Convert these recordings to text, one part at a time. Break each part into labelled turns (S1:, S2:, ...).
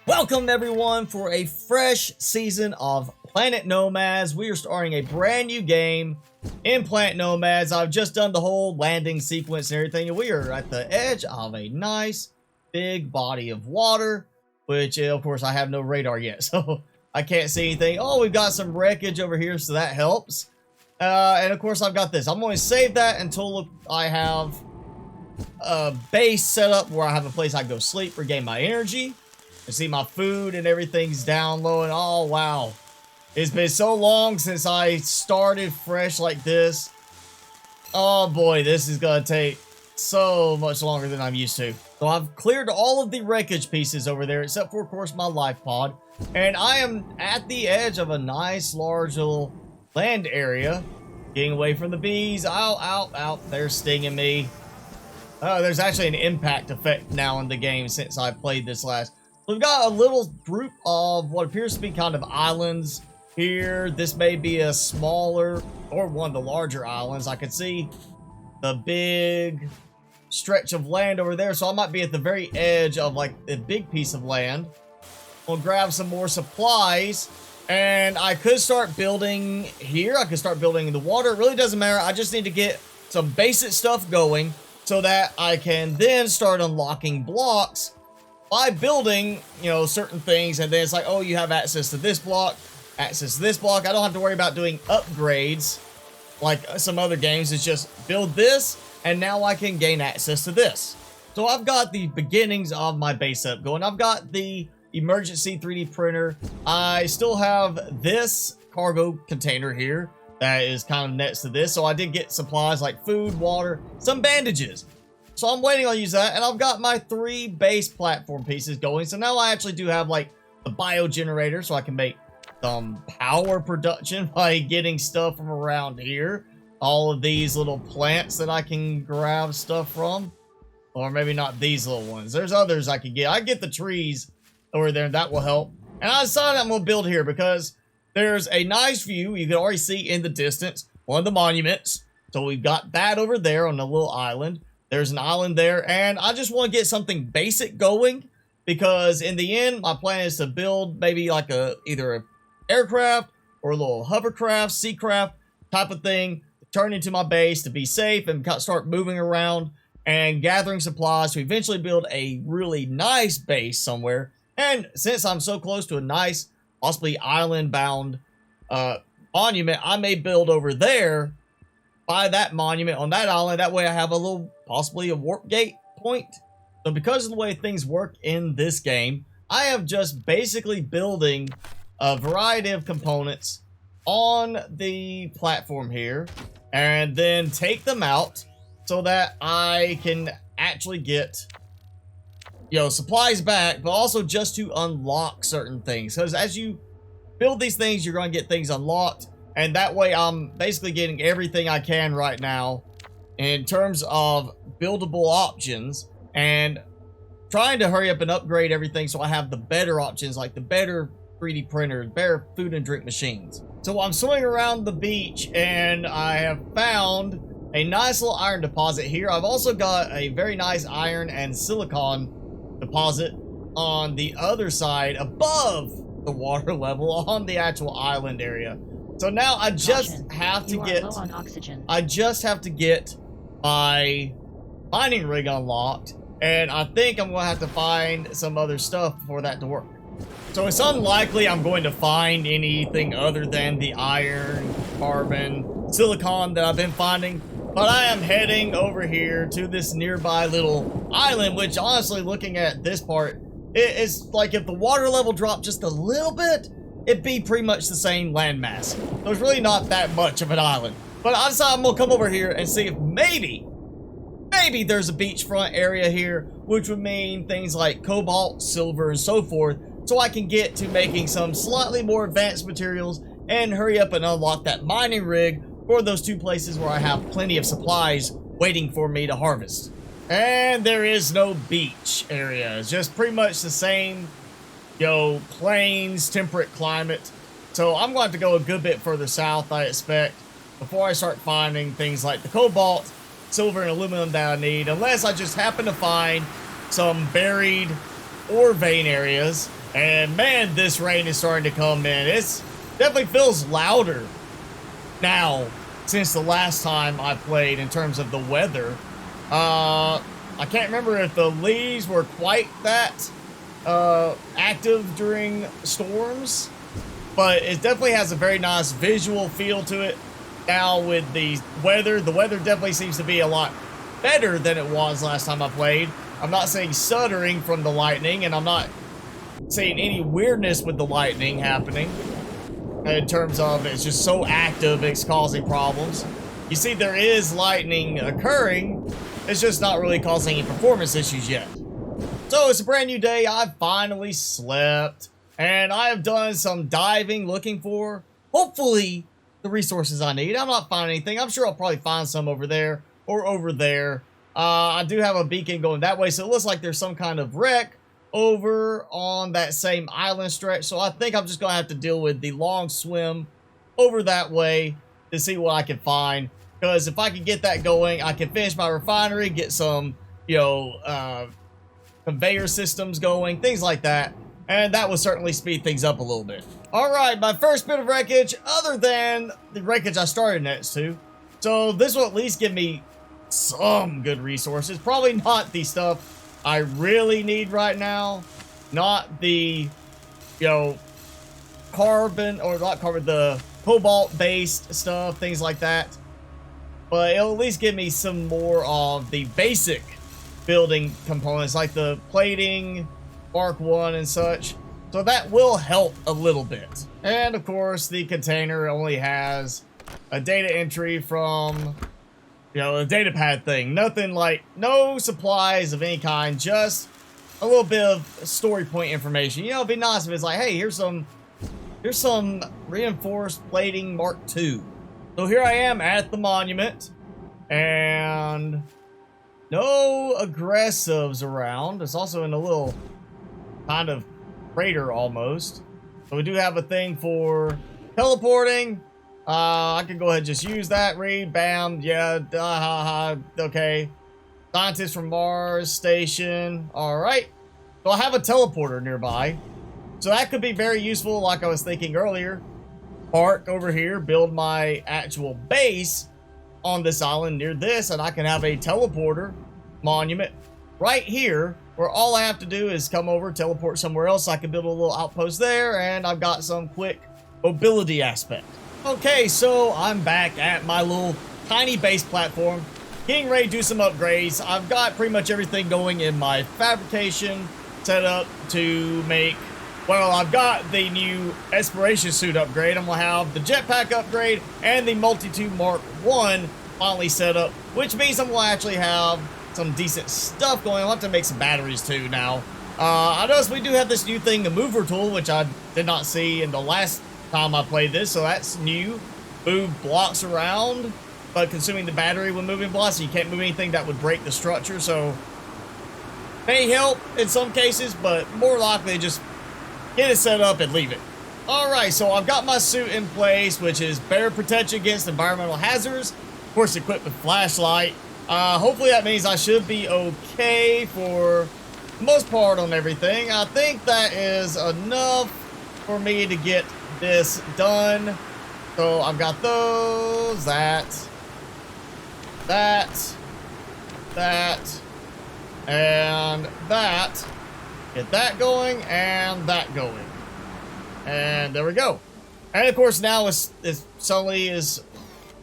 S1: Welcome everyone for a fresh season of Planet Nomads. We are starting a brand new game in Planet Nomads. I've just done the whole landing sequence and everything, and we are at the edge of a nice big body of water, which of course I have no radar yet, so I can't see anything. Oh, we've got some wreckage over here, so that helps. And of course I've got this. I'm going to save that until I have a base set up where I have a place I can go sleep, regain my energy. You see my food and everything's down low, and oh wow, it's been so long since I started fresh like this. Oh boy, this is gonna take so much longer than I'm used to. So I've cleared all of the wreckage pieces over there, except for of course my life pod, and I am at the edge of a nice large little land area, getting away from the bees. Ow, ow, ow, they're stinging me. Oh, there's actually an impact effect now in the game since I played this last. We've got a little group of what appears to be kind of islands here. This may be a smaller or one of the larger islands. I can see the big stretch of land over there, so I might be at the very edge of like a big piece of land. We'll grab some more supplies, and I could start building here. I could start building in the water. It really doesn't matter. I just need to get some basic stuff going so that I can then start unlocking blocks by building, you know, certain things. And then it's like, oh, you have access to this block, access to this block. I don't have to worry about doing upgrades like some other games. It's just build this, and now I can gain access to this. So I've got the beginnings of my base up going. I've got the emergency 3D printer. I still have this cargo container here that is kind of next to this. So I did get supplies like food, water, some bandages. So I'm waiting on use that, and I've got my 3 base platform pieces going. So now I actually do have like the bio generator, so I can make some power production by getting stuff from around here. All of these little plants that I can grab stuff from, or maybe not these little ones. There's others I could get. I get the trees over there, and that will help. And I decided I'm gonna build here because there's a nice view. You can already see in the distance one of the monuments. So we've got that over there on the little island. There's an island there, and I just want to get something basic going because in the end, my plan is to build maybe like either an aircraft or a little hovercraft, seacraft type of thing, turn into my base to be safe and start moving around and gathering supplies to eventually build a really nice base somewhere. And since I'm so close to a nice, possibly island-bound monument, I may build over there by that monument on that island. That way I have a little, possibly a warp gate point. So because of the way things work in this game, I have just basically building a variety of components on the platform here and then take them out so that I can actually get, you know, supplies back, but also just to unlock certain things. Because as you build these things, you're going to get things unlocked. And that way, I'm basically getting everything I can right now in terms of buildable options and trying to hurry up and upgrade everything so I have the better options, like the better 3D printers, better food and drink machines. So I'm swimming around the beach, and I have found a nice little iron deposit here. I've also got a very nice iron and silicon deposit on the other side above the water level on the actual island area. So now I just have to get, I just have to get my mining rig unlocked, and I think I'm going to have to find some other stuff for that to work. So it's unlikely I'm going to find anything other than the iron, carbon, silicon that I've been finding, but I am heading over here to this nearby little island, which honestly, looking at this part, it's like if the water level dropped just a little bit, it'd be pretty much the same landmass. So it's really not that much of an island. But I decided I'm gonna come over here and see if maybe there's a beachfront area here, which would mean things like cobalt, silver, and so forth, so I can get to making some slightly more advanced materials and hurry up and unlock that mining rig for those 2 places where I have plenty of supplies waiting for me to harvest. And there is no beach area. It's just pretty much the same, you know, plains, temperate climate. So I'm going to have to go a good bit further south, I expect, before I start finding things like the cobalt, silver, and aluminum that I need, unless I just happen to find some buried ore vein areas And man, this rain is starting to come in. It's definitely feels louder now since the last time I played in terms of the weather. I can't remember if the leaves were quite that active during storms, but it definitely has a very nice visual feel to it. Now with the weather definitely seems to be a lot better than it was last time I played. I'm not saying stuttering from the lightning, and I'm not seeing any weirdness with the lightning happening in terms of it's just so active it's causing problems. You see, there is lightning occurring, it's just not really causing any performance issues yet. So it's a brand new day. I finally slept, and I have done some diving looking for, hopefully, the resources I need. I'm not finding anything. I'm sure I'll probably find some over there or over there. I do have a beacon going that way, so it looks like there's some kind of wreck over on that same island stretch. So I think I'm just going to have to deal with the long swim over that way to see what I can find. Because if I can get that going, I can finish my refinery, get some, you know, conveyor systems going, things like that. And that will certainly speed things up a little bit. All right, my first bit of wreckage, other than the wreckage I started next to. So this will at least give me some good resources. Probably not the stuff I really need right now. Not the, you know, carbon, or not carbon, the cobalt-based stuff, things like that. But it'll at least give me some more of the basic building components, like the plating, Mark 1 and such. So that will help a little bit. And of course, the container only has a data entry from, you know, a data pad thing. Nothing like, no supplies of any kind, just a little bit of story point information. You know, it'd be nice if it's like, hey, here's some reinforced plating Mark 2. So here I am at the monument, and no aggressives around. It's also in a little kind of crater almost. So we do have a thing for teleporting. I can go ahead and just use that. Read, bam, yeah, okay. Scientists from Mars station. All right. So I have a teleporter nearby. So that could be very useful, like I was thinking earlier. Park over here, build my actual base on this island near this, and I can have a teleporter monument right here, where all I have to do is come over, teleport somewhere else. I can build a little outpost there, and I've got some quick mobility aspect. Okay, so I'm back at my little tiny base platform, getting ready to do some upgrades. I've got pretty much everything going in my fabrication setup to make, well, I've got the new exploration suit upgrade. I'm going to have the jetpack upgrade and the multi-tube Mark 1 finally set up, which means I'm going to actually have some decent stuff going. I'll have to make some batteries too now. I noticed we do have this new thing, the mover tool, which I did not see in the last time I played this, so that's new. Move blocks around, but consuming the battery when moving blocks, so you can't move anything that would break the structure, so may help in some cases, but more likely just get it set up and leave it. Alright, so I've got my suit in place, which is better protection against environmental hazards. Of course, equipped with flashlight. Hopefully that means I should be okay for the most part on everything. I think that is enough for me to get this done. So I've got those, that, and that. Get that going, and that going. And there we go. And of course now it suddenly is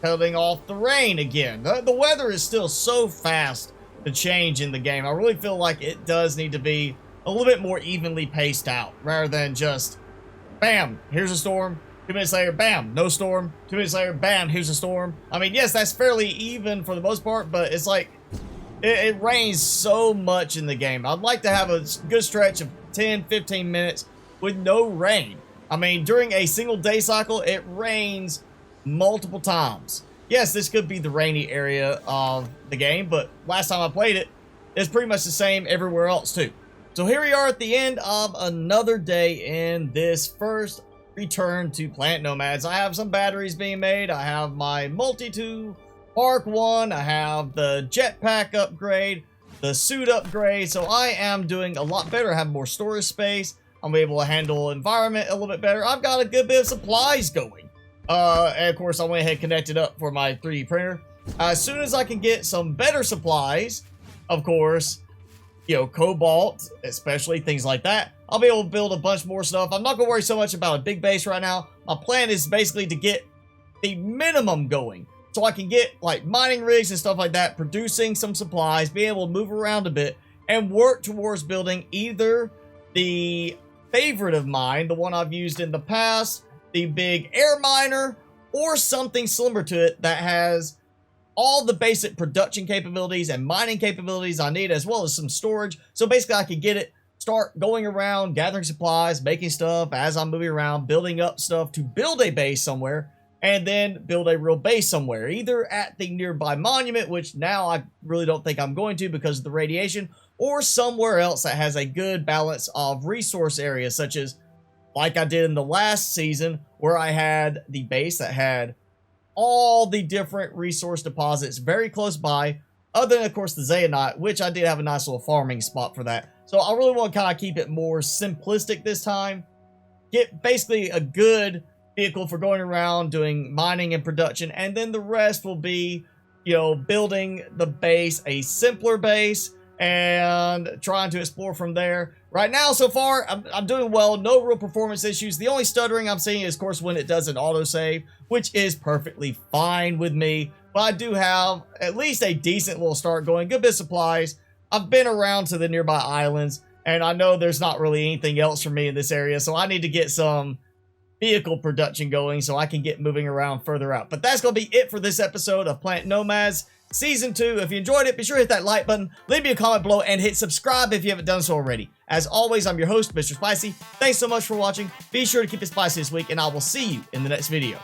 S1: cutting off the rain again. The weather is still so fast to change in the game. I really feel like it does need to be a little bit more evenly paced out, rather than just, bam, here's a storm. 2 minutes later, bam, no storm. 2 minutes later, bam, here's a storm. I mean, yes, that's fairly even for the most part, but it's like, it rains so much in the game. I'd like to have a good stretch of 10, 15 minutes with no rain. I mean, during a single day cycle, it rains multiple times. Yes, this could be the rainy area of the game, but last time I played it, it's pretty much the same everywhere else too. So here we are at the end of another day in this first return to Planet Nomads. I have some batteries being made. I have my multi-tool Mark 1, I have the jetpack upgrade, the suit upgrade, so I am doing a lot better. I have more storage space. I'm able to handle environment a little bit better. I've got a good bit of supplies going. And of course, I went ahead and connected up for my 3D printer. As soon as I can get some better supplies, of course, you know, cobalt, especially things like that, I'll be able to build a bunch more stuff. I'm not going to worry so much about a big base right now. My plan is basically to get the minimum going, so I can get like mining rigs and stuff like that, producing some supplies, be able to move around a bit, and work towards building either the favorite of mine, the one I've used in the past, the big air miner, or something similar to it that has all the basic production capabilities and mining capabilities I need, as well as some storage. So basically I could get it, start going around, gathering supplies, making stuff as I'm moving around, building up stuff to build a base somewhere, and then build a real base somewhere, either at the nearby monument, which now I really don't think I'm going to because of the radiation, or somewhere else that has a good balance of resource areas, such as like I did in the last season, where I had the base that had all the different resource deposits very close by, other than, of course, the Zeonite, which I did have a nice little farming spot for that. So I really want to kind of keep it more simplistic this time. Get basically a good vehicle for going around doing mining and production, and then the rest will be, you know, building the base, a simpler base, and trying to explore from there. Right now, so far, I'm doing well. No real performance issues. The only stuttering I'm seeing is, of course, when it does an autosave, which is perfectly fine with me. But I do have at least a decent little start going. Good bit of supplies. I've been around to the nearby islands, and I know there's not really anything else for me in this area, so I need to get some vehicle production going so I can get moving around further out. But that's going to be it for this episode of Planet Nomads Season 2. If you enjoyed it, be sure to hit that like button, leave me a comment below, and hit subscribe if you haven't done so already. As always, I'm your host, Mr. Spicy. Thanks so much for watching. Be sure to keep it spicy this week, and I will see you in the next video.